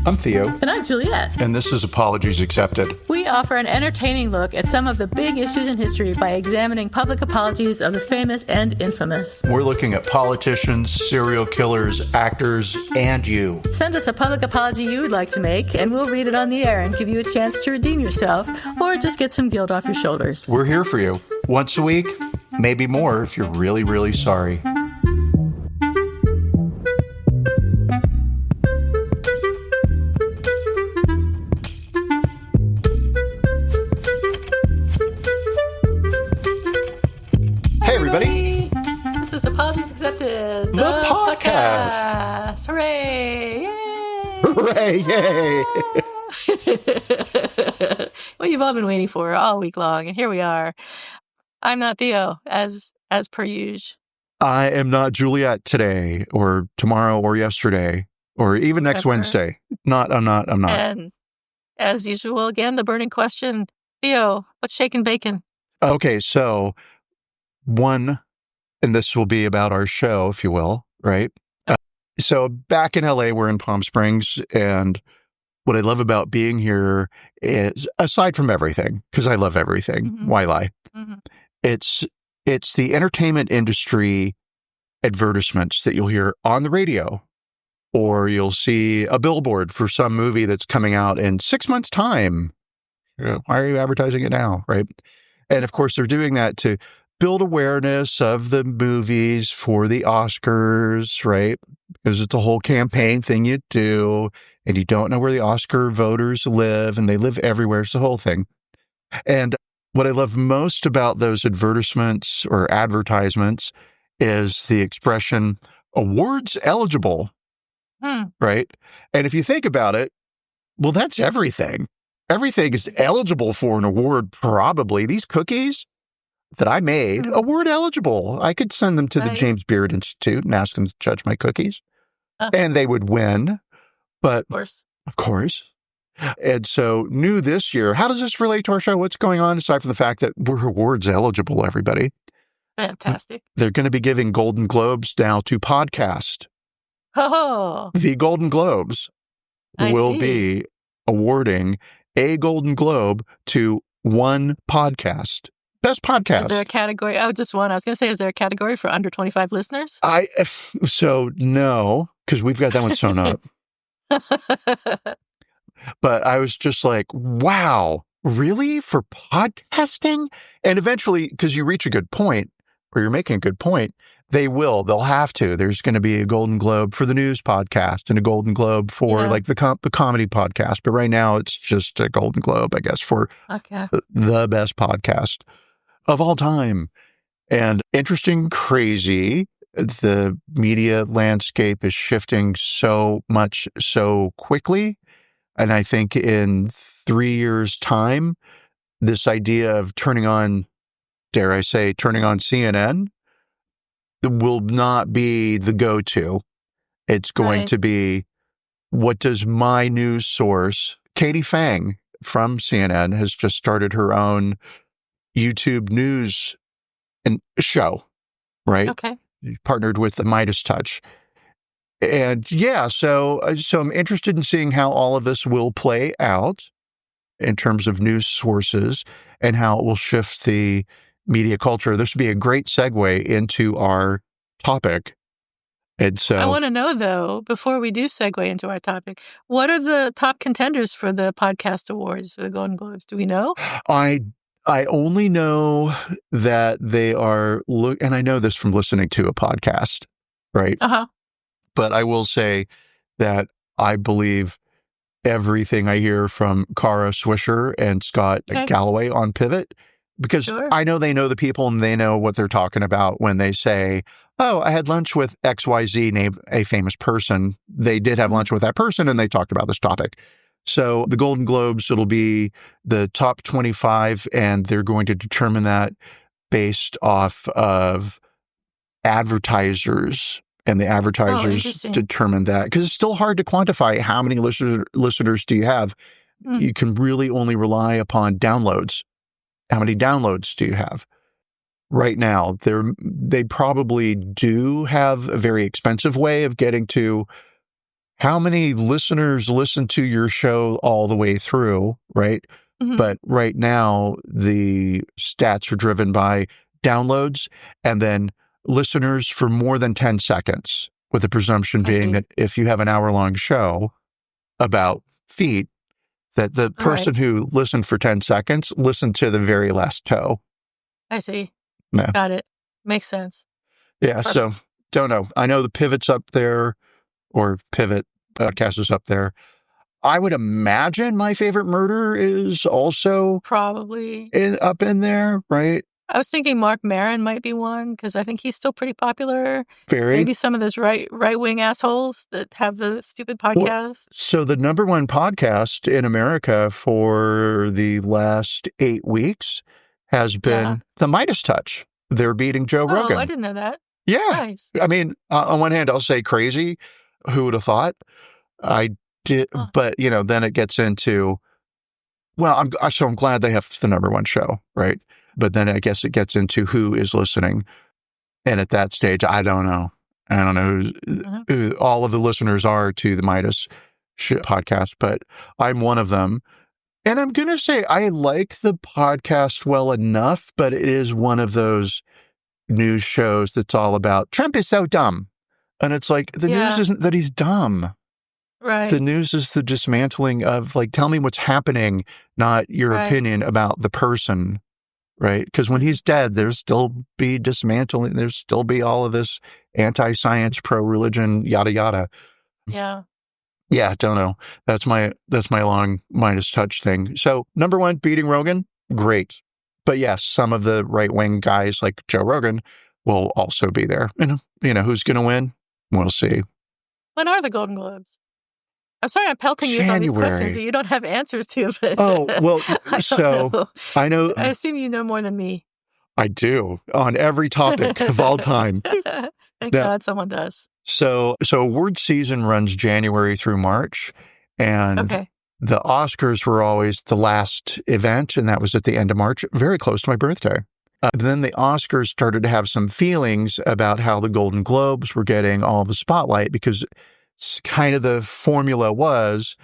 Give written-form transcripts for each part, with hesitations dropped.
I'm Theo. And I'm Juliet. And this is Apologies Accepted. We offer an entertaining look at some of the big issues in history by examining public apologies of the famous and infamous. We're looking at politicians, serial killers, actors, and you. Send us a public apology you would like to make, and we'll read it on the air and give you a chance to redeem yourself or just get some guilt off your shoulders. We're here for you. Once a week, maybe more if you're really, really sorry. Everybody. This is Apologies Accepted, the podcast. Hooray! Yay! Hooray! Yay! What you've all been waiting for all week long, and here we are. I'm not Theo, as per usual. I am not Juliet today, or tomorrow, or yesterday, or even next Wednesday. I'm not. And as usual, again, the burning question, Theo, what's shaking bacon? Okay, so one, and this will be about our show, if you will, right? So back in LA, we're in Palm Springs, and what I love about being here is, aside from everything, because I love everything, why lie? Mm-hmm. It's the entertainment industry advertisements that you'll hear on the radio, or you'll see a billboard for some movie that's coming out in 6 months' time. Why are you advertising it now, right? And of course, they're doing that to build awareness of the movies for the Oscars, right? Because it's a whole campaign thing you do, and you don't know where the Oscar voters live, and they live everywhere. It's the whole thing. And what I love most about those advertisements or advertisements is the expression, awards eligible, right? And if you think about it, well, that's everything. Everything is eligible for an award, probably. These cookies that I made, award eligible. I could send them to the James Beard Institute and ask them to judge my cookies. And they would win. But of course. And so new this year, how does this relate to our show? What's going on aside from the fact that we're awards eligible, everybody? Fantastic. They're going to be giving Golden Globes now to podcast. Oh. The Golden Globes will be awarding a Golden Globe to one podcast. Best podcast. Is there a category? Oh, just one. I was going to say, is there a category for under 25 listeners? So no, because we've got that one sewn up. But I was just like, wow, really? For podcasting? And eventually, because you reach a good point, or you're making a good point, they'll have to. There's going to be a Golden Globe for the news podcast and a Golden Globe for like the comedy podcast. But right now it's just a Golden Globe, I guess, for the best podcast of all time. And interesting, crazy, the media landscape is shifting so much, so quickly. And I think in 3 years' time, this idea of turning on CNN will not be the go-to. It's going to be, what does my news source, Katie Fang from CNN, has just started her own YouTube news and show, right? Okay. Partnered with the Midas Touch. And so I'm interested in seeing how all of this will play out in terms of news sources and how it will shift the media culture. This would be a great segue into our topic. And so I want to know, though, before we do segue into our topic, what are the top contenders for the podcast awards for the Golden Globes? Do we know? I only know that they are, and I know this from listening to a podcast, right? But I will say that I believe everything I hear from Kara Swisher and Scott Galloway on Pivot, because I know they know the people and they know what they're talking about when they say, oh, I had lunch with XYZ, named a famous person. They did have lunch with that person and they talked about this topic. So the Golden Globes, it'll be the top 25, and they're going to determine that based off of advertisers. And the advertisers determine that, because it's still hard to quantify how many listeners do you have. You can really only rely upon downloads. How many downloads do you have? Right now, they probably do have a very expensive way of getting to how many listeners listen to your show all the way through, right? Mhm. But right now, the stats are driven by downloads and then listeners for more than 10 seconds, with the presumption I being see. that if you have an hour-long show about feet, that the All right. person who listened for 10 seconds listened to the very last toe. I see. Yeah. Got it. Makes sense. Yeah, so Perfect. don't know. I know the Pivot's up there, or Pivot podcast is up there. I would imagine My Favorite Murder is also Probably. up in there, right? I was thinking Mark Maron might be one because I think he's still pretty popular. Very. Maybe some of those right-wing assholes that have the stupid podcast. So the number one podcast in America for the last 8 weeks has been The Midas Touch. They're beating Joe Rogan. Oh, I didn't know that. Yeah. Nice. I mean, on one hand, I'll say crazy. Who would have thought? I did, but then it gets into, well, I'm glad they have the number one show, right? But then I guess it gets into who is listening. And at that stage, I don't know. I don't know who all of the listeners are to the Midas podcast, but I'm one of them. And I'm going to say I like the podcast well enough, but it is one of those news shows that's all about Trump is so dumb. And it's like, the news isn't that he's dumb. Right. The news is the dismantling of, like, tell me what's happening, not your opinion about the person, right? Because when he's dead, there's still be dismantling, there's still be all of this anti-science, pro-religion, yada, yada. Yeah. Yeah, don't know. That's my long Midas Touch thing. So, number one, beating Rogan, great. But yes, some of the right-wing guys like Joe Rogan will also be there. And, who's going to win? We'll see. When are the Golden Globes? I'm sorry I'm pelting you with all these questions that you don't have answers to. But oh, well, I know. I assume you know more than me. I do, on every topic of all time. Thank God someone does. So award season runs January through March, and the Oscars were always the last event, and that was at the end of March, very close to my birthday. Then the Oscars started to have some feelings about how the Golden Globes were getting all the spotlight, because kind of the formula was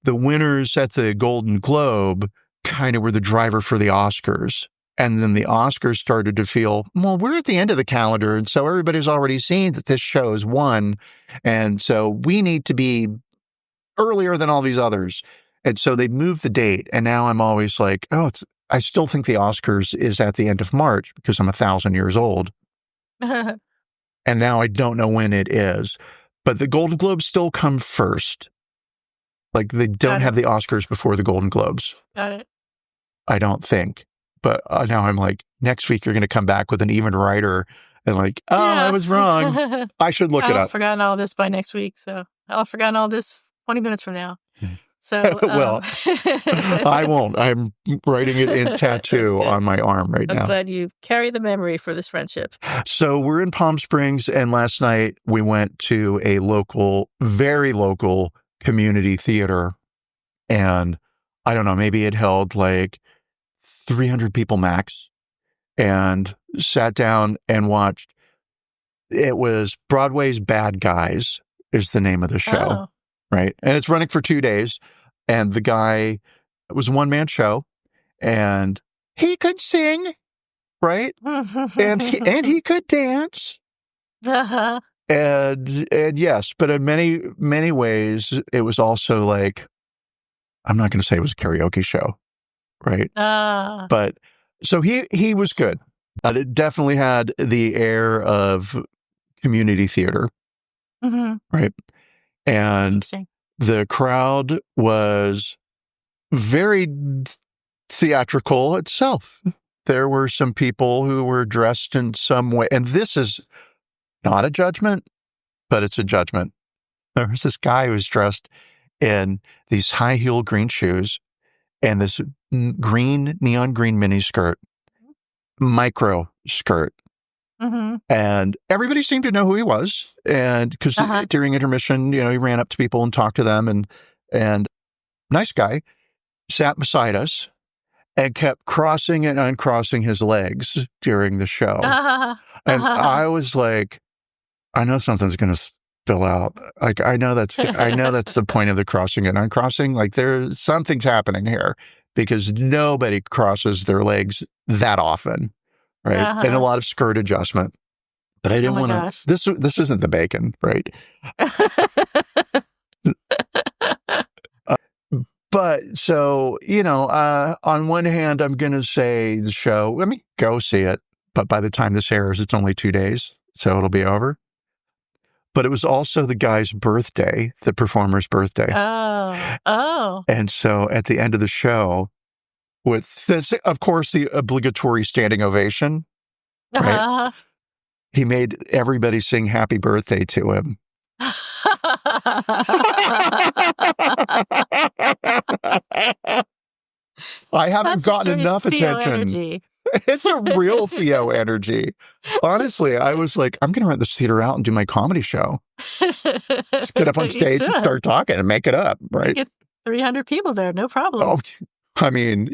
the winners at the Golden Globe kind of were the driver for the Oscars. And then the Oscars started to feel, well, we're at the end of the calendar, and so everybody's already seen that this show has won, and so we need to be earlier than all these others. And so they moved the date, and now I'm always like, I still think the Oscars is at the end of March because I'm 1,000 years old. And now I don't know when it is. But the Golden Globes still come first. Like, they don't have the Oscars before the Golden Globes. Got it. I don't think. But now I'm like, next week you're going to come back with an even writer and like, I was wrong. I should look it up. I'll have forgotten all this by next week. So I'll have forgotten all this 20 minutes from now. So, well, I won't. I'm writing it in tattoo on my arm right now. I'm glad you carry the memory for this friendship. So we're in Palm Springs, and last night we went to a local, very local community theater, and I don't know, maybe it held like 300 people max, and sat down and watched. It was Broadway's Bad Guys is the name of the show, right? And it's running for 2 days. And the guy, it was a one-man show, and he could sing, right? and he could dance. And yes, but in many, many ways, it was also like, I'm not going to say it was a karaoke show, right? But so he was good. It definitely had the air of community theater, right? And the crowd was very theatrical itself. There were some people who were dressed in some way, and this is not a judgment, but it's a judgment. There was this guy who was dressed in these high-heel green shoes and this neon green mini skirt, micro skirt. And everybody seemed to know who he was. And because during intermission, he ran up to people and talked to them, and nice guy, sat beside us and kept crossing and uncrossing his legs during the show. And I was like, I know something's going to spill out. Like, I know that's the point of the crossing and uncrossing. Like, something's happening here because nobody crosses their legs that often, right? And a lot of skirt adjustment. But I didn't want to. This isn't the bacon, right? But so, on one hand, I'm going to say the show, let me go see it. But by the time this airs, it's only 2 days, so it'll be over. But it was also the guy's birthday, the performer's birthday. Oh. And so at the end of the show, with this, of course, the obligatory standing ovation, right? He made everybody sing happy birthday to him. I haven't gotten enough attention. Energy. It's a real Theo energy. Honestly, I was like, I'm going to rent this theater out and do my comedy show. Just get up on stage and start talking and make it up, right? Get 300 people there, no problem. Oh, I mean,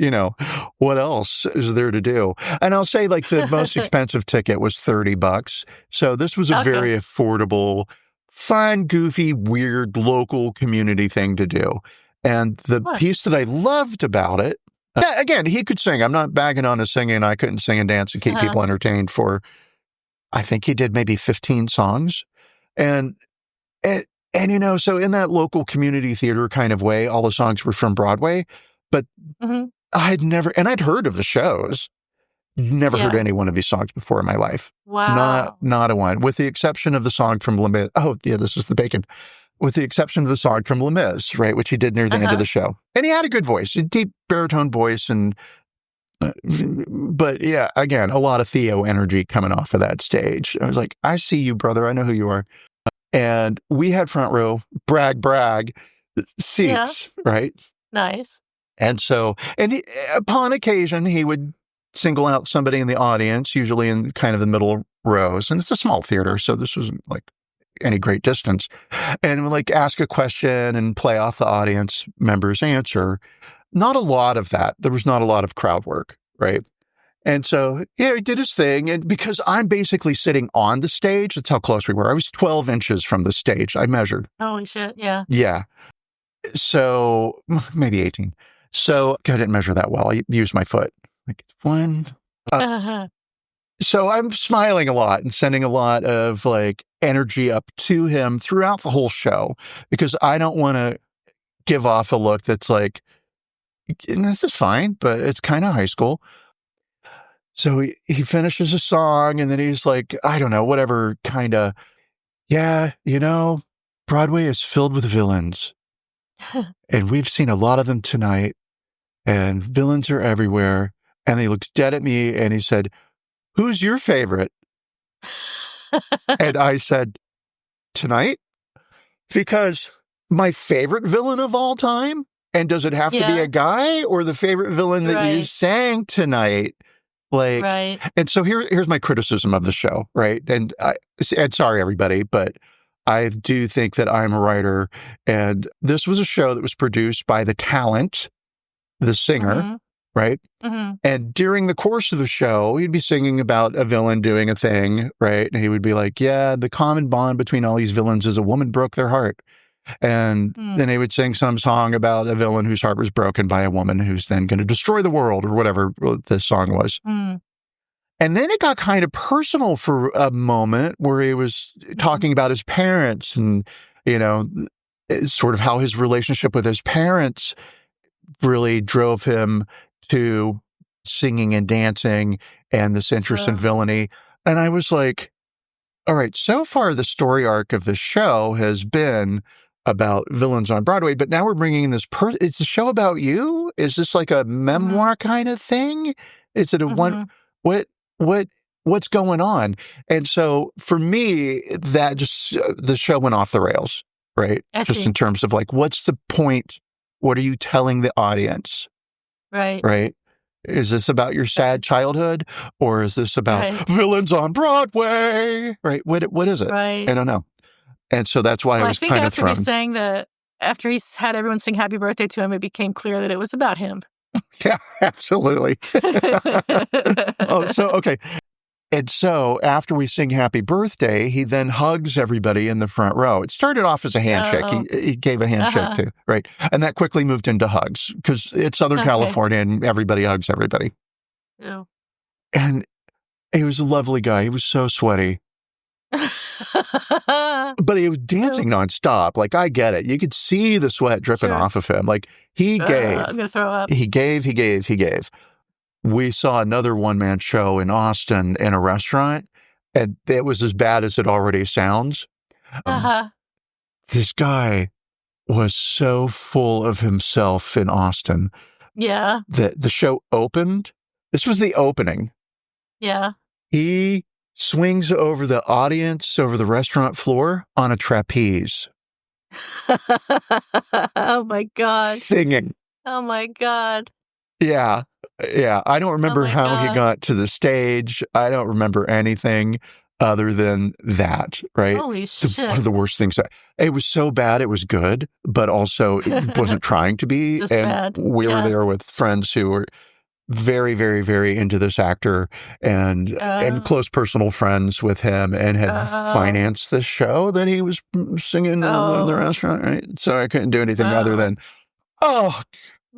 what else is there to do? And I'll say, like, the most expensive ticket was $30. So this was a very affordable, fun, goofy, weird, local community thing to do. And the piece that I loved about it, again, he could sing. I'm not bagging on his singing. I couldn't sing and dance and keep people entertained for, I think he did maybe 15 songs. And so in that local community theater kind of way, all the songs were from Broadway. But I'd heard of the shows. Never heard any one of these songs before in my life. Wow. Not a one, with the exception of the song from Les Mis. Oh, yeah, this is the bacon. With the exception of the song from Les Mis, right, which he did near the end of the show. And he had a good voice, a deep baritone voice. But yeah, again, a lot of Theo energy coming off of that stage. I was like, I see you, brother. I know who you are. And we had front row, brag, seats, right? Nice. And so, upon occasion, he would single out somebody in the audience, usually in kind of the middle rows. And it's a small theater, so this wasn't like any great distance. And like ask a question and play off the audience member's answer. Not a lot of that. There was not a lot of crowd work, right? And so, he did his thing. And because I'm basically sitting on the stage, that's how close we were. I was 12 inches from the stage. I measured. Holy shit, yeah. Yeah. So, maybe 18. So, I didn't measure that well. I used my foot. Like, one. So, I'm smiling a lot and sending a lot of, like, energy up to him throughout the whole show because I don't want to give off a look that's like, this is fine, but it's kind of high school. So, he finishes a song and then he's like, I don't know, whatever kind of, Broadway is filled with villains. And we've seen a lot of them tonight. And villains are everywhere. And he looks dead at me and he said, who's your favorite? And I said, tonight? Because my favorite villain of all time? And does it have to be a guy or the favorite villain that you sang tonight? Like, and so here's my criticism of the show, right? And sorry, everybody, but I do think that I'm a writer. And this was a show that was produced by the talent, the singer, right? And during the course of the show, he'd be singing about a villain doing a thing, right? And he would be like, yeah, the common bond between all these villains is a woman broke their heart. And then he would sing some song about a villain whose heart was broken by a woman who's then going to destroy the world or whatever the song was. And then it got kind of personal for a moment where he was talking about his parents and, sort of how his relationship with his parents really drove him to singing and dancing and this interest in villainy. And I was like, all right, so far the story arc of the show has been about villains on Broadway, but now we're bringing in this person. It's a show about you? Is this like a memoir kind of thing? Is it a one? What's going on? And so for me, that just the show went off the rails, right? Just in terms of like, what's the point? What are you telling the audience? Right? Is this about your sad childhood, or is this about villains on Broadway? Right? What is it? Right. I don't know. And so that's why I was kind of thrown. After he sang after he had everyone sing happy birthday to him, it became clear that it was about him. Yeah, absolutely. Okay. And so after we sing happy birthday, he then hugs everybody in the front row. It started off as a handshake. Oh. He gave a handshake too, right? And that quickly moved into hugs because it's Southern California and everybody hugs everybody. Ew. And he was a lovely guy. He was so sweaty. But he was dancing nonstop. Like, I get it. You could see the sweat dripping off of him. Like, he gave. I'm going to throw up. He gave. We saw another one-man show in Austin in a restaurant, and it was as bad as it already sounds. This guy was so full of himself in Austin. Yeah. The show opened. This was the opening. Yeah. He swings over the audience, over the restaurant floor on a trapeze. Oh, my God. Singing. Oh, my God. Yeah. I don't remember how he got to the stage. I don't remember anything other than that, right? Holy shit. One of the worst things. It was so bad it was good, but also it wasn't trying to be. Just and bad. We were there with friends who were very, very, very into this actor and close personal friends with him and had financed the show that he was singing in the restaurant, right? So I couldn't do anything other than,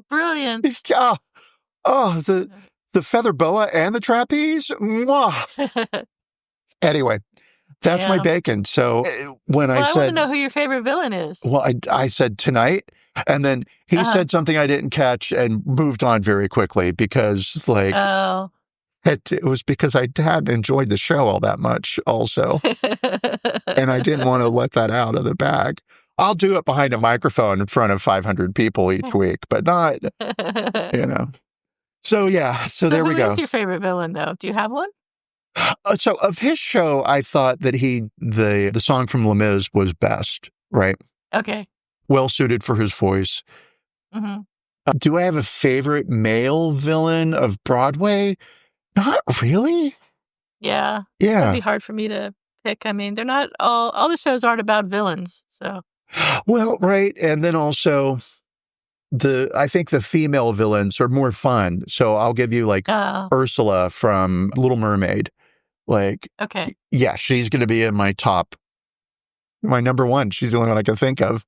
brilliant. The feather boa and the trapeze. Mwah. Anyway, that's my bacon. So when I said, I want to know who your favorite villain is. Well, I said tonight, and then he said something I didn't catch and moved on very quickly because, it was because I hadn't enjoyed the show all that much, also, and I didn't want to let that out of the bag. I'll do it behind a microphone in front of 500 people each week, but not, So, so there we go. Who is your favorite villain, though? Do you have one? So of his show, I thought that the song from Les Mis was best, right? Okay. Well suited for his voice. Mm-hmm. Do I have a favorite male villain of Broadway? Not really. Yeah. It'd be hard for me to pick. I mean, they're not all the shows aren't about villains, so. Well, right. And then also I think the female villains are more fun. So I'll give you Ursula from Little Mermaid. Okay. Yeah, she's going to be in my number one. She's the only one I can think of.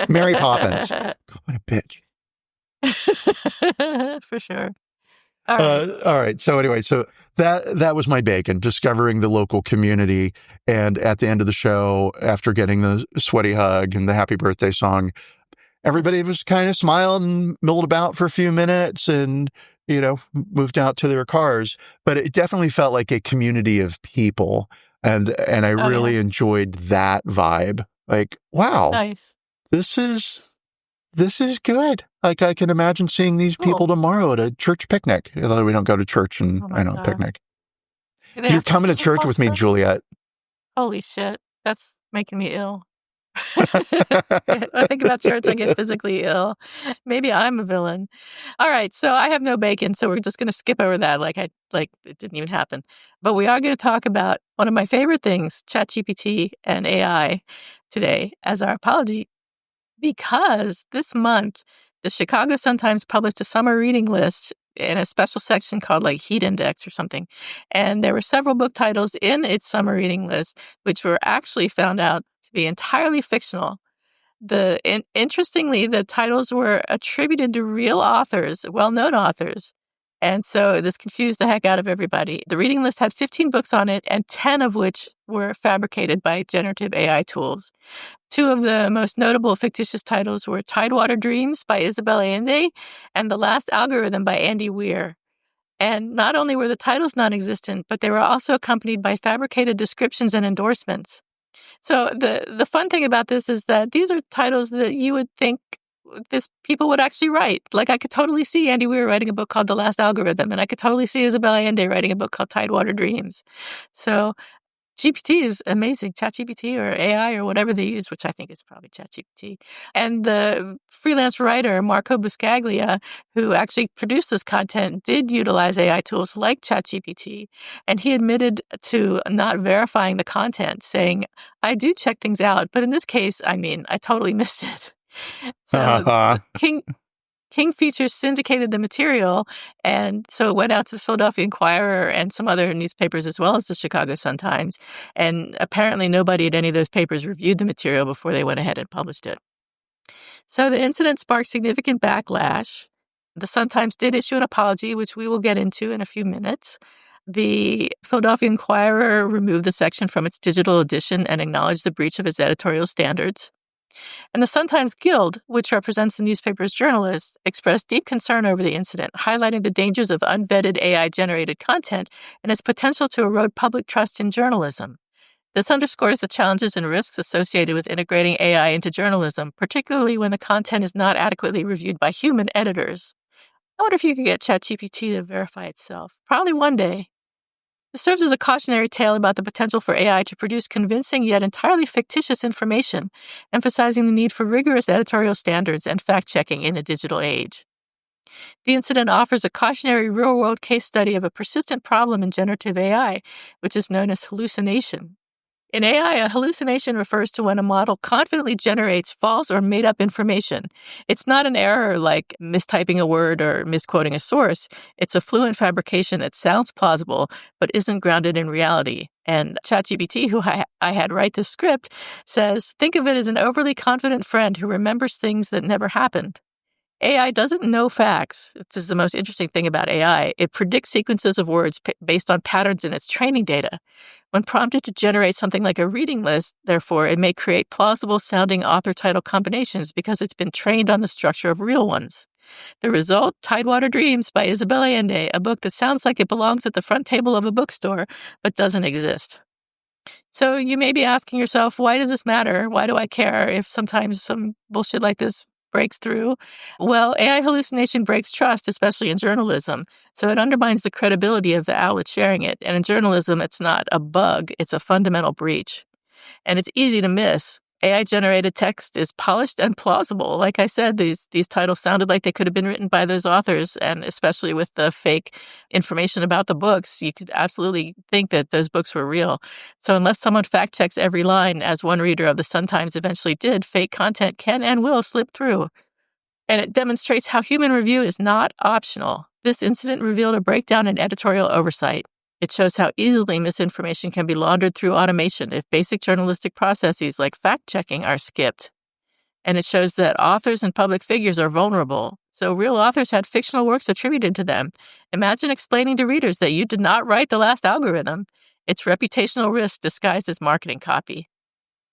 Mary Poppins. God, what a bitch. For sure. All right. So anyway, that was my bacon, discovering the local community. And at the end of the show, after getting the sweaty hug and the happy birthday song, everybody was kind of smiled and milled about for a few minutes and, moved out to their cars. But it definitely felt like a community of people. And I really enjoyed that vibe. Like, wow, nice. This is good. Like, I can imagine seeing these people tomorrow at a church picnic, although we don't go to church and picnic. You're coming to church with me, Juliet. Holy shit. That's making me ill. I think about church, I get physically ill. Maybe I'm a villain. All right, so I have no bacon, so we're just going to skip over that like it didn't even happen. But we are going to talk about one of my favorite things, ChatGPT and AI, today as our apology, because this month the Chicago Sun-Times published a summer reading list in a special section called Heat Index or something. And there were several book titles in its summer reading list, which were actually found out to be entirely fictional. Interestingly, the titles were attributed to real authors, well-known authors. And so this confused the heck out of everybody. The reading list had 15 books on it, and 10 of which were fabricated by generative AI tools. Two of the most notable fictitious titles were Tidewater Dreams by Isabel Allende and The Last Algorithm by Andy Weir. And not only were the titles non-existent, but they were also accompanied by fabricated descriptions and endorsements. So the fun thing about this is that these are titles that you would think people would actually write. Like, I could totally see Andy Weir writing a book called The Last Algorithm, and I could totally see Isabel Allende writing a book called Tidewater Dreams. So GPT is amazing. ChatGPT or AI or whatever they use, which I think is probably ChatGPT. And the freelance writer, Marco Buscaglia, who actually produced this content, did utilize AI tools like ChatGPT. And he admitted to not verifying the content, saying, I do check things out. But in this case, I totally missed it. So King King Features syndicated the material, and so it went out to the Philadelphia Inquirer and some other newspapers as well as the Chicago Sun-Times, and apparently nobody at any of those papers reviewed the material before they went ahead and published it. So the incident sparked significant backlash. The Sun-Times did issue an apology, which we will get into in a few minutes. The Philadelphia Inquirer removed the section from its digital edition and acknowledged the breach of its editorial standards. And the Sun-Times Guild, which represents the newspaper's journalists, expressed deep concern over the incident, highlighting the dangers of unvetted AI-generated content and its potential to erode public trust in journalism. This underscores the challenges and risks associated with integrating AI into journalism, particularly when the content is not adequately reviewed by human editors. I wonder if you could get ChatGPT to verify itself. Probably one day. This serves as a cautionary tale about the potential for AI to produce convincing yet entirely fictitious information, emphasizing the need for rigorous editorial standards and fact-checking in the digital age. The incident offers a cautionary real-world case study of a persistent problem in generative AI, which is known as hallucination. In AI, a hallucination refers to when a model confidently generates false or made-up information. It's not an error like mistyping a word or misquoting a source. It's a fluent fabrication that sounds plausible but isn't grounded in reality. And ChatGPT, who I had write the script, says, think of it as an overly confident friend who remembers things that never happened. AI doesn't know facts. This is the most interesting thing about AI. It predicts sequences of words based on patterns in its training data. When prompted to generate something like a reading list, therefore, it may create plausible-sounding author-title combinations because it's been trained on the structure of real ones. The result, Tidewater Dreams by Isabel Allende, a book that sounds like it belongs at the front table of a bookstore, but doesn't exist. So you may be asking yourself, why does this matter? Why do I care if sometimes some bullshit like this breaks through? Well, AI hallucination breaks trust, especially in journalism. So it undermines the credibility of the outlet sharing it. And in journalism, it's not a bug, it's a fundamental breach. And it's easy to miss. AI-generated text is polished and plausible. Like I said, these titles sounded like they could have been written by those authors, and especially with the fake information about the books, you could absolutely think that those books were real. So unless someone fact-checks every line, as one reader of the Sun-Times eventually did, fake content can and will slip through. And it demonstrates how human review is not optional. This incident revealed a breakdown in editorial oversight. It shows how easily misinformation can be laundered through automation if basic journalistic processes like fact-checking are skipped. And it shows that authors and public figures are vulnerable. So real authors had fictional works attributed to them. Imagine explaining to readers that you did not write the last algorithm. It's reputational risk disguised as marketing copy.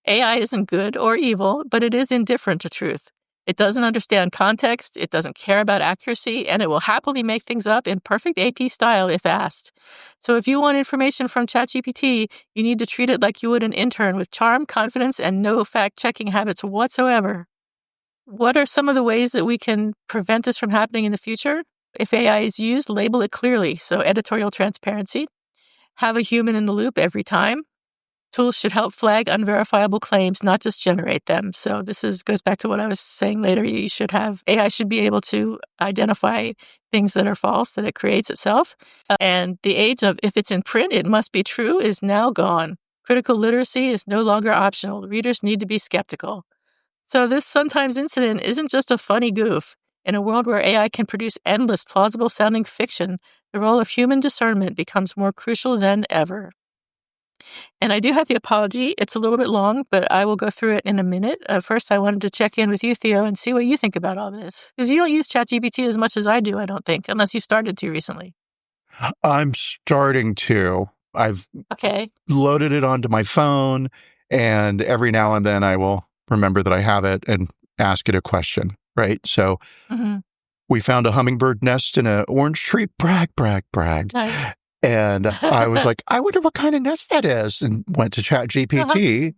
AI isn't good or evil, but it is indifferent to truth. It doesn't understand context, it doesn't care about accuracy, and it will happily make things up in perfect AP style if asked. So if you want information from ChatGPT, you need to treat it like you would an intern with charm, confidence, and no fact-checking habits whatsoever. What are some of the ways that we can prevent this from happening in the future? If AI is used, label it clearly, so editorial transparency. Have a human in the loop every time. Tools should help flag unverifiable claims, not just generate them. So this goes back to what I was saying later. AI should be able to identify things that are false, that it creates itself. And the age of if it's in print, it must be true is now gone. Critical literacy is no longer optional. Readers need to be skeptical. So this Sun-Times incident isn't just a funny goof. In a world where AI can produce endless plausible-sounding fiction, the role of human discernment becomes more crucial than ever. And I do have the apology. It's a little bit long, but I will go through it in a minute. First, I wanted to check in with you, Theo, and see what you think about all this. Because you don't use ChatGPT as much as I do, I don't think, unless you've started to recently. I'm starting to. I've loaded it onto my phone, and every now and then I will remember that I have it and ask it a question, right? So we found a hummingbird nest in an orange tree. Brag, brag, brag. Nice. And I was like, I wonder what kind of nest that is, and went to ChatGPT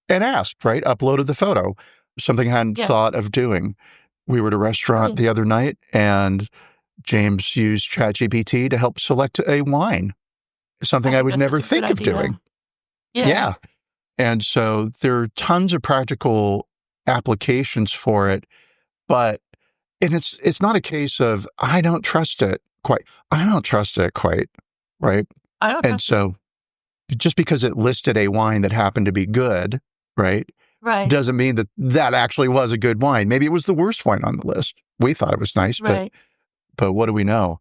and asked, right? Uploaded the photo, something I hadn't thought of doing. We were at a restaurant the other night, and James used ChatGPT to help select a wine, something I would never think of doing. Yeah. And so there are tons of practical applications for it, and it's not a case of, I don't trust it quite. I don't trust it quite. Right. And so just because it listed a wine that happened to be good, right, Right. doesn't mean that that actually was a good wine. Maybe it was the worst wine on the list. We thought it was nice, Right. but what do we know?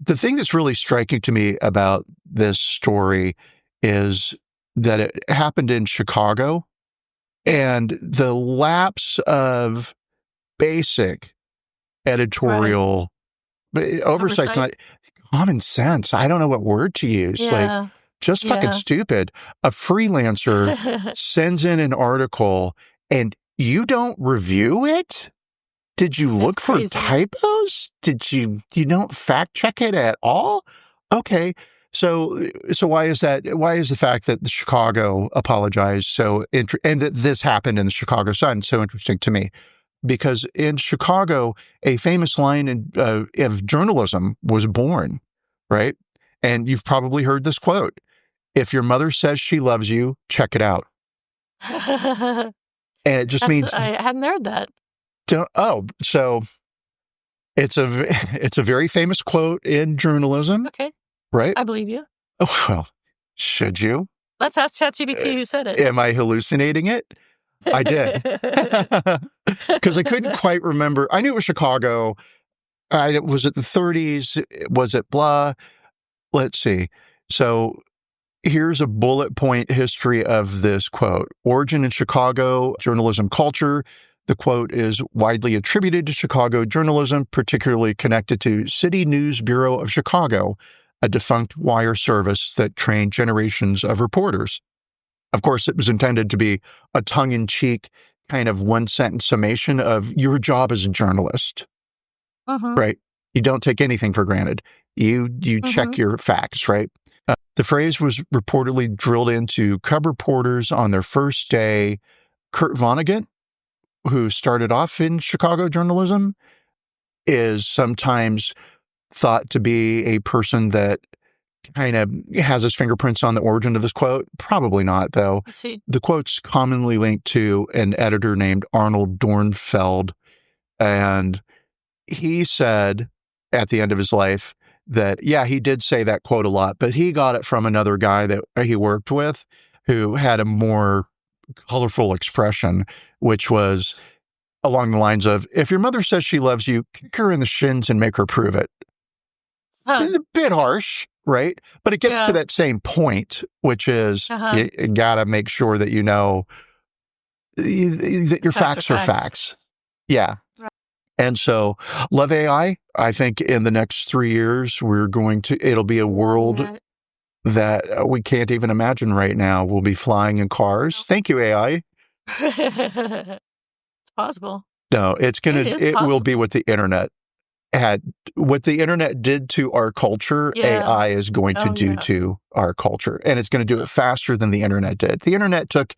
The thing that's really striking to me about this story is that it happened in Chicago, and the lapse of basic editorial oversight, Oversight. common sense. I don't know what word to use. Like, Yeah. just fucking Yeah. stupid. A freelancer sends in an article and you don't review it? Did you That's look for crazy. typos? You don't fact check it at all? Okay. So why is that? Why is the fact that the Chicago apologized and that this happened in the Chicago Sun so interesting to me? Because in Chicago, a famous line of journalism was born, right? And you've probably heard this quote: "If your mother says she loves you, check it out." And it just means I hadn't heard that. so it's a very famous quote in journalism, Okay. right? I believe you. Oh, well, should you? Let's ask ChatGPT who said it. Am I hallucinating it? I did. Because I couldn't quite remember. I knew it was Chicago. Was it the 30s? Was it blah? Let's see. So here's a bullet point history of this quote. Origin in Chicago journalism culture. The quote is widely attributed to Chicago journalism, particularly connected to City News Bureau of Chicago, a defunct wire service that trained generations of reporters. Of course, it was intended to be a tongue-in-cheek kind of one-sentence summation of your job as a journalist, right? You don't take anything for granted. You check your facts, right? The phrase was reportedly drilled into cub reporters on their first day. Kurt Vonnegut, who started off in Chicago journalism, is sometimes thought to be a person that kind of has his fingerprints on the origin of this quote. Probably not, though. The quote's commonly linked to an editor named Arnold Dornfeld, and he said at the end of his life that, yeah, he did say that quote a lot, but he got it from another guy that he worked with who had a more colorful expression, which was along the lines of, if your mother says she loves you, kick her in the shins and make her prove it. It's a bit harsh, right? But it gets to that same point, which is you got to make sure that you know that your facts are facts. Yeah. Right. And so love AI. I think in the next 3 years, it'll be a world that we can't even imagine right now. We'll be flying in cars. Thank you, AI. It's possible. No, it will be what the internet did to our culture. AI is going to do to our culture, and it's going to do it faster than the internet did. The internet took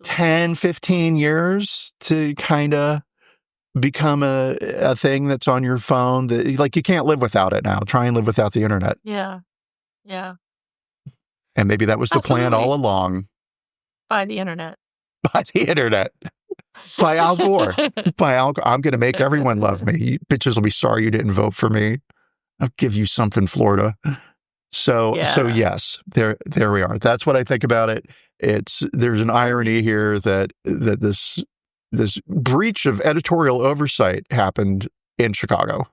10, 15 years to kind of become a thing that's on your phone. Like, you can't live without it now. Try and live without the internet. Yeah. Yeah. And maybe that was the plan all along. By the internet. By the internet. By Al Gore. I'm going to make everyone love me. You bitches will be sorry you didn't vote for me. I'll give you something, Florida. So yes, there we are. That's what I think about it. There's an irony here that this breach of editorial oversight happened in Chicago,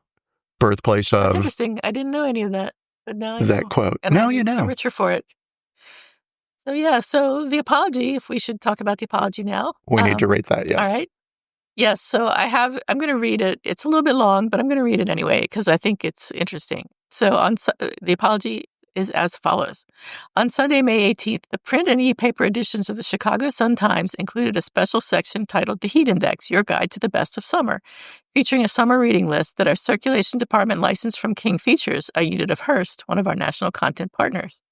birthplace of. That's interesting. I didn't know any of that, but now I know. That quote. And now you know. I'm richer for it. So the apology, if we should talk about the apology now. We need to rate that, yes. All right. Yes, so I'm going to read it. It's a little bit long, but I'm going to read it anyway because I think it's interesting. So the apology is as follows. On Sunday, May 18th, the print and e-paper editions of the Chicago Sun-Times included a special section titled The Heat Index, Your Guide to the Best of Summer, featuring a summer reading list that our circulation department licensed from King Features, a unit of Hearst, one of our national content partners.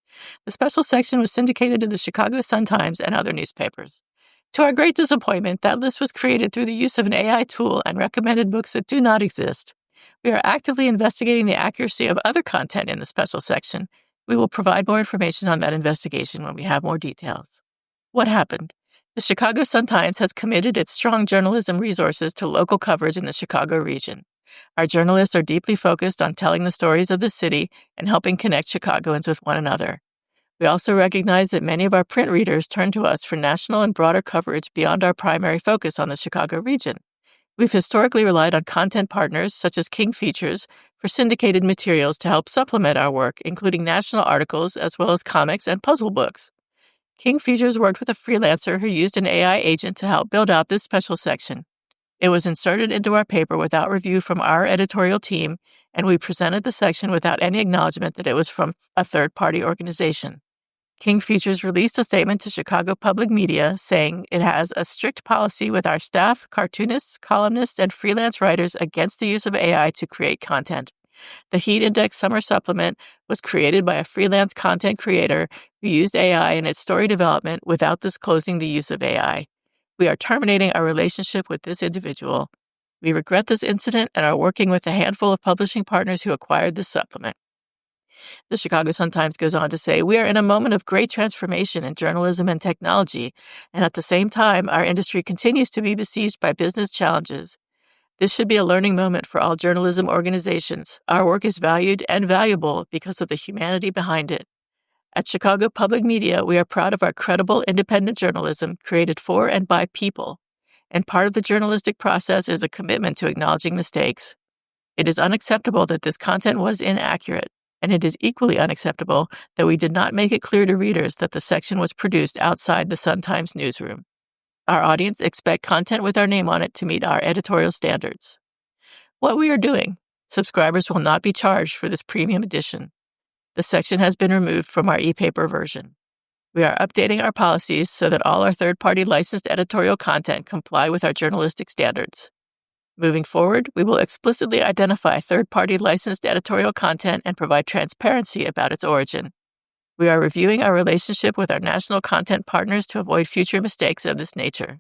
The special section was syndicated to the Chicago Sun-Times and other newspapers. To our great disappointment, that list was created through the use of an AI tool and recommended books that do not exist. We are actively investigating the accuracy of other content in the special section. We will provide more information on that investigation when we have more details. What happened? The Chicago Sun-Times has committed its strong journalism resources to local coverage in the Chicago region. Our journalists are deeply focused on telling the stories of the city and helping connect Chicagoans with one another. We also recognize that many of our print readers turn to us for national and broader coverage beyond our primary focus on the Chicago region. We've historically relied on content partners, such as King Features, for syndicated materials to help supplement our work, including national articles as well as comics and puzzle books. King Features worked with a freelancer who used an AI agent to help build out this special section. It was inserted into our paper without review from our editorial team, and we presented the section without any acknowledgement that it was from a third-party organization. King Features released a statement to Chicago Public Media saying it has a strict policy with our staff, cartoonists, columnists, and freelance writers against the use of AI to create content. The Heat Index Summer Supplement was created by a freelance content creator who used AI in its story development without disclosing the use of AI. We are terminating our relationship with this individual. We regret this incident and are working with a handful of publishing partners who acquired this supplement. The Chicago Sun-Times goes on to say, we are in a moment of great transformation in journalism and technology, and at the same time, our industry continues to be besieged by business challenges. This should be a learning moment for all journalism organizations. Our work is valued and valuable because of the humanity behind it. At Chicago Public Media, we are proud of our credible, independent journalism created for and by people, and part of the journalistic process is a commitment to acknowledging mistakes. It is unacceptable that this content was inaccurate, and it is equally unacceptable that we did not make it clear to readers that the section was produced outside the Sun-Times newsroom. Our audience expect content with our name on it to meet our editorial standards. What we are doing, subscribers will not be charged for this premium edition. The section has been removed from our e-paper version. We are updating our policies so that all our third-party licensed editorial content comply with our journalistic standards. Moving forward, we will explicitly identify third-party licensed editorial content and provide transparency about its origin. We are reviewing our relationship with our national content partners to avoid future mistakes of this nature.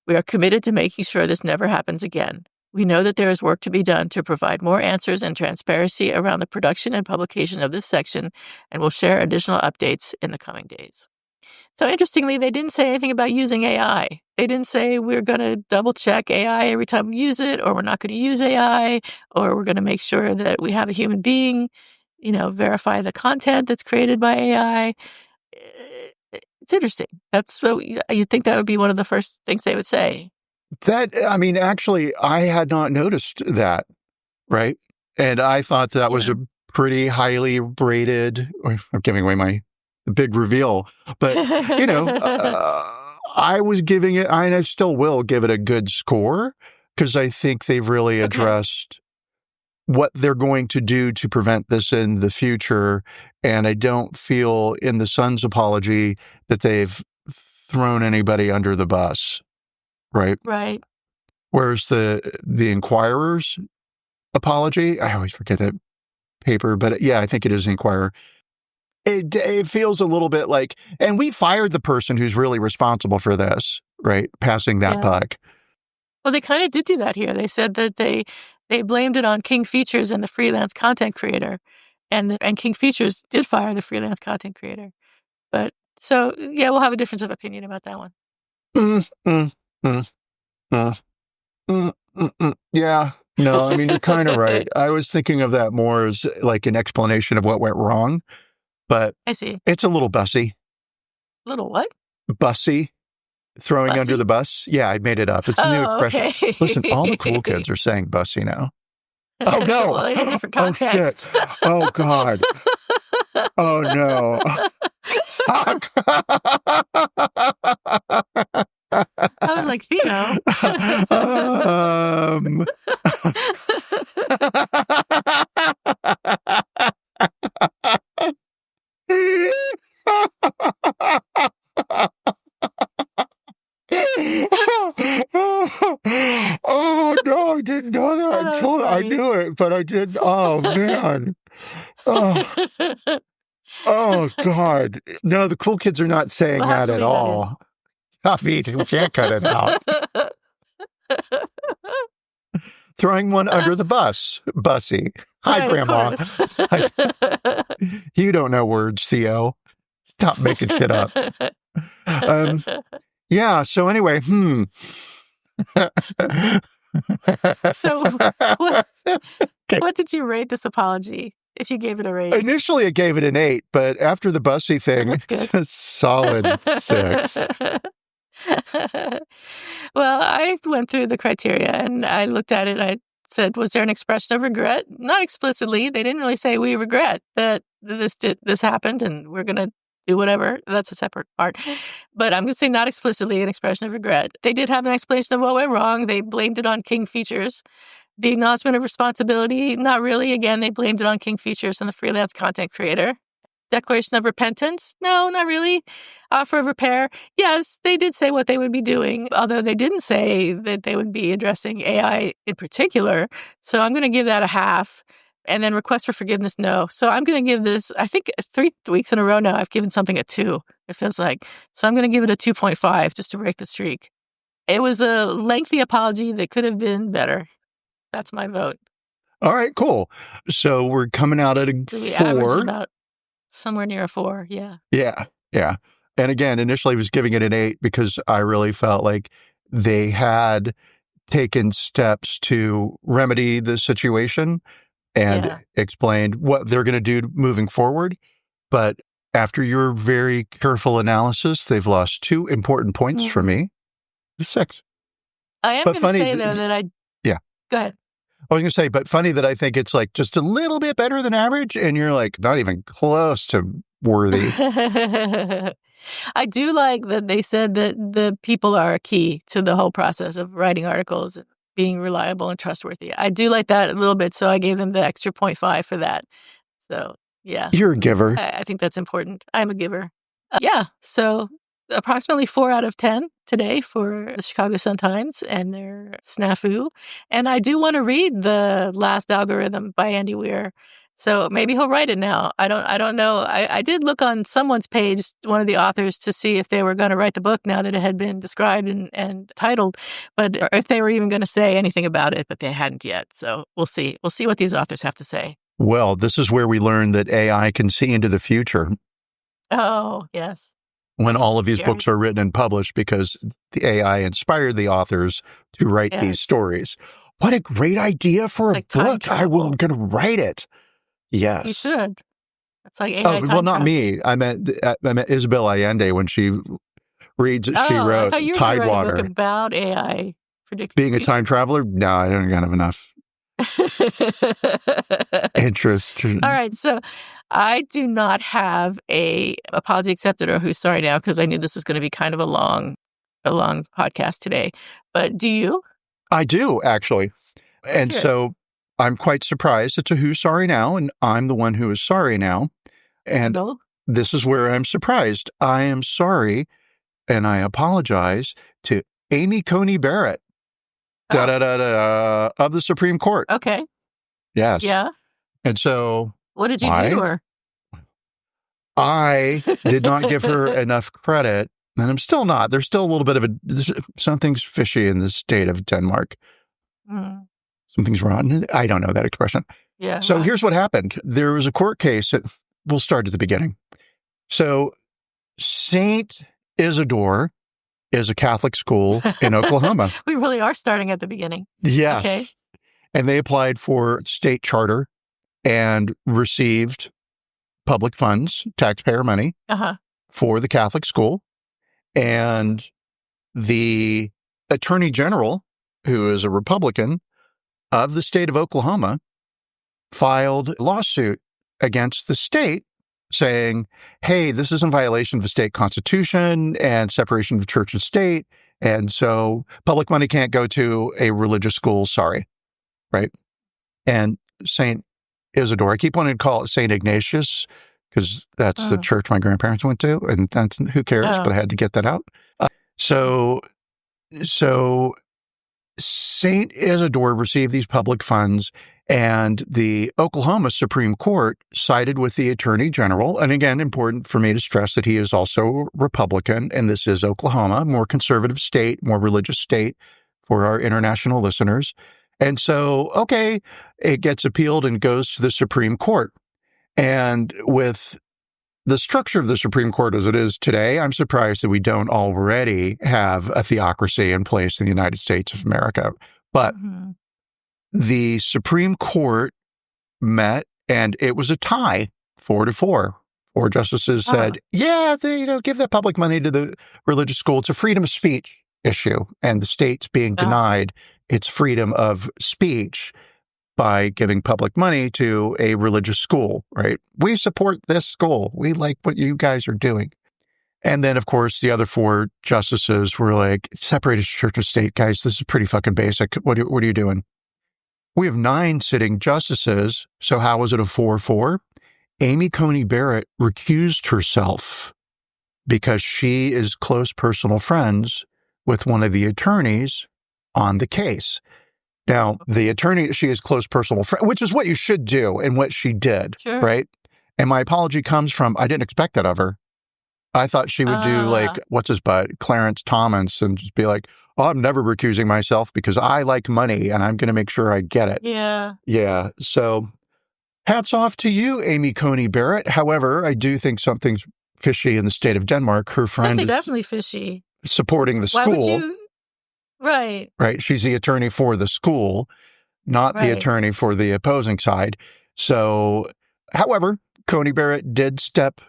We are committed to making sure this never happens again. We know that there is work to be done to provide more answers and transparency around the production and publication of this section, and will share additional updates in the coming days. So interestingly, they didn't say anything about using AI. They didn't say we're going to double check AI every time we use it, or we're not going to use AI, or we're going to make sure that we have a human being, verify the content that's created by AI. It's interesting. That's what you'd think that would be one of the first things they would say. Actually, I had not noticed that, right? And I thought that was a pretty highly rated, I'm giving away my big reveal, but, I was giving it, and I still will give it a good score, because I think they've really addressed what they're going to do to prevent this in the future. And I don't feel in the Sun's apology that they've thrown anybody under the bus. Right. Right. Whereas the Inquirer's apology, I always forget that paper, but yeah, I think it is the Inquirer. It feels a little bit like, and we fired the person who's really responsible for this, right? Passing that buck. Well, they kind of did do that here. They said that they blamed it on King Features and the freelance content creator, and King Features did fire the freelance content creator. But so yeah, we'll have a difference of opinion about that one. Yeah. No, you're kind of right. I was thinking of that more as like an explanation of what went wrong, but I see. It's a little bussy. Little what? Bussy. Throwing Bussy? Under the bus. Yeah, I made it up. It's a new expression. Okay. Listen, all the cool kids are saying bussy now. Oh, no. Well, in a different context. Oh, shit. Oh, God. Oh, no. I was like, Theo. Oh, no, I didn't know that. I knew it, but I didn't. Oh, man. Oh, God. No, the cool kids are not saying that at all. We can't cut it out. Throwing one under the bus. Bussy. Hi, Grandma. You don't know words, Theo. Stop making shit up. Yeah, so anyway, So what did you rate this apology? if you gave it a rating. Initially, it gave it an 8, but after the Bussy thing, That's good. it's a solid 6. Well, I went through the criteria and I looked at it. I said, was there an expression of regret? Not explicitly. They didn't really say we regret that this happened and we're going to do whatever. That's a separate part. But I'm going to say not explicitly an expression of regret. They did have an explanation of what went wrong. They blamed it on King Features. The acknowledgement of responsibility, not really. Again, they blamed it on King Features and the freelance content creator. Declaration of repentance? No, not really. Offer of repair? Yes, they did say what they would be doing, although they didn't say that they would be addressing AI in particular. So I'm going to give that a half. And then request for forgiveness? No. So I'm going to give this, I think 3 weeks in a row now, I've given something a 2, it feels like. So I'm going to give it a 2.5 just to break the streak. It was a lengthy apology that could have been better. That's my vote. All right, cool. So we're coming out at a We 4. average about somewhere near a 4, yeah. Yeah. And again, initially I was giving it an 8 because I really felt like they had taken steps to remedy the situation and explained what they're going to do moving forward. But after your very careful analysis, they've lost 2 important points for me. 6. I am going to say, though, that Yeah. Go ahead. I was going to say, but funny that I think it's like just a little bit better than average, and you're like not even close to worthy. I do like that they said that the people are key to the whole process of writing articles and being reliable and trustworthy. I do like that a little bit, so I gave them the extra 0.5 for that. So, yeah. You're a giver. I think that's important. I'm a giver. So approximately 4 out of 10 today for the Chicago Sun-Times and their snafu. And I do want to read The Last Algorithm by Andy Weir. So maybe he'll write it now. I don't know. I did look on someone's page, one of the authors, to see if they were going to write the book now that it had been described and titled, but or if they were even going to say anything about it, but they hadn't yet. So we'll see. We'll see what these authors have to say. Well, this is where we learn that AI can see into the future. Oh, yes. When all of these books are written and published because the AI inspired the authors to write these stories. What a great idea for a book. I'm going to write it. Yes. You should. It's like AI well, not me. I meant Isabel Allende when she reads she wrote I thought you were Tidewater. A book about AI predicting being a time traveler. No, I don't have enough interest. All right, so I do not have a apology accepted or who's sorry now because I knew this was going to be kind of a long podcast today. But do you? I do, actually. And so I'm quite surprised it's a who's sorry now, and I'm the one who is sorry now. And this is where I'm surprised. I am sorry, and I apologize to Amy Coney Barrett of the Supreme Court. Okay. Yes. Yeah. And so... What did you do to her? I did not give her enough credit, and I'm still not. There's still a little bit of something's fishy in the state of Denmark. Something's rotten. I don't know that expression. Yeah. So here's what happened. There was a court case. We'll start at the beginning. So St. Isidore is a Catholic school in Oklahoma. We really are starting at the beginning. Yes. Okay. And they applied for state charter and received public funds, taxpayer money, for the Catholic school. And the Attorney General, who is a Republican of the state of Oklahoma, filed a lawsuit against the state saying, hey, this is in violation of the state constitution and separation of church and state. And so public money can't go to a religious school. Sorry. Right. And St. Isidore, I keep wanting to call it St. Ignatius because that's the church my grandparents went to. And that's who cares, but I had to get that out. So St. Isidore received these public funds, and the Oklahoma Supreme Court sided with the Attorney General. And again, important for me to stress that he is also Republican, and this is Oklahoma, more conservative state, more religious state for our international listeners. And so, okay, it gets appealed and goes to the Supreme Court. And with the structure of the Supreme Court as it is today, I'm surprised that we don't already have a theocracy in place in the United States of America. But the Supreme Court met And it was a tie, 4-4. 4 justices said, Uh-huh. yeah, 4-4. 4 justices said, yeah, give that public money to the religious school. It's a freedom of speech issue. And the state's being denied its freedom of speech by giving public money to a religious school, right? We support this school. We like what you guys are doing. And then, of course, the other 4 justices were like, separated church and state, guys, this is pretty fucking basic. What are you doing? We have 9 sitting justices. So how was it a 4-4? Amy Coney Barrett recused herself because she is close personal friends with one of the attorneys on the case. Now, the attorney, she is close personal friend, which is what you should do and what she did, right? And my apology comes from, I didn't expect that of her. I thought she would do like, what's his butt, Clarence Thomas, and just be like, oh, I'm never recusing myself because I like money and I'm going to make sure I get it. Yeah. Yeah. So hats off to you, Amy Coney Barrett. However, I do think something's fishy in the state of Denmark. Her friend Something is definitely fishy. supporting the school. Why would you? Right. Right. She's the attorney for the school, not the attorney for the opposing side. So, however, Coney Barrett did step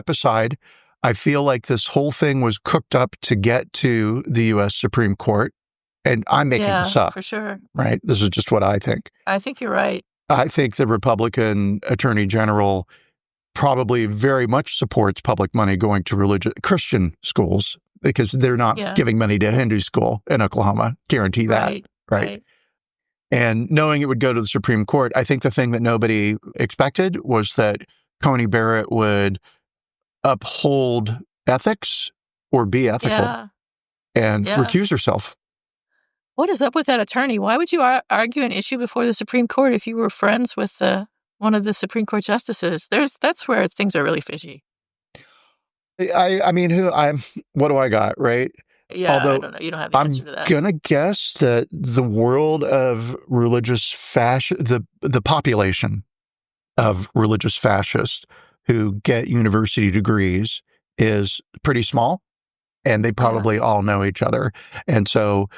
aside. I feel like this whole thing was cooked up to get to the U.S. Supreme Court. And I'm making this up. For sure. Right? This is just what I think. I think you're right. I think the Republican Attorney General probably very much supports public money going to Christian schools because they're not giving money to a Hindu school in Oklahoma. Guarantee that. Right. And knowing it would go to the Supreme Court, I think the thing that nobody expected was that Coney Barrett would uphold ethics or be ethical and recuse herself. What is up with that attorney? Why would you argue an issue before the Supreme Court if you were friends with one of the Supreme Court justices? That's where things are really fishy. I mean, what do I got, right? Yeah, although I don't know. You don't have the answer to that. I'm gonna guess that the world of religious the population of religious fascists who get university degrees is pretty small, and they probably all know each other. And so,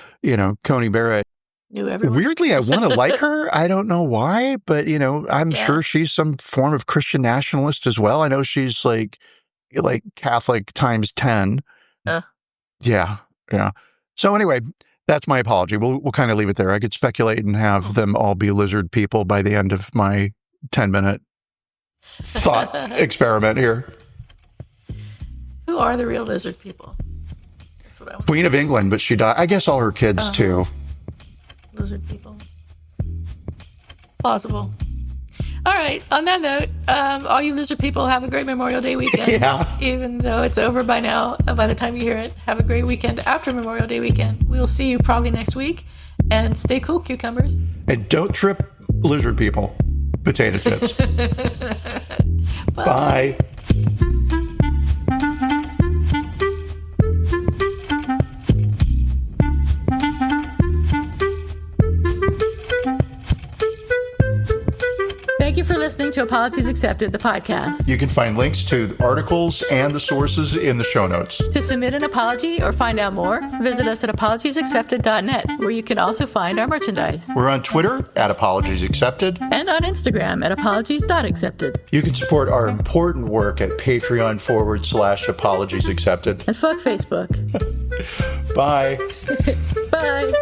Coney Barrett knew everyone. Weirdly, I want to like her. I don't know why, but I'm sure she's some form of Christian nationalist as well. I know she's like Catholic times 10. Yeah. So anyway, that's my apology. We'll kind of leave it there. I could speculate and have them all be lizard people by the end of my 10-minute thought experiment here. Who are the real lizard people? That's what I want. Queen of England, but she died. I guess all her kids too. Lizard people. Plausible. All right. On that note, all you lizard people, have a great Memorial Day weekend. Even though it's over by now, by the time you hear it, have a great weekend after Memorial Day weekend. We'll see you probably next week. And stay cool, cucumbers. And don't trip lizard people. Potato chips. Bye. Thank you for listening to Apologies Accepted, the podcast. You can find links to the articles and the sources in the show notes. To submit an apology or find out more, visit us at apologiesaccepted.net, where you can also find our merchandise. We're on Twitter at Apologies Accepted. And on Instagram at apologies.accepted. You can support our important work at Patreon.com/Apologies Accepted. And fuck Facebook. Bye. Bye.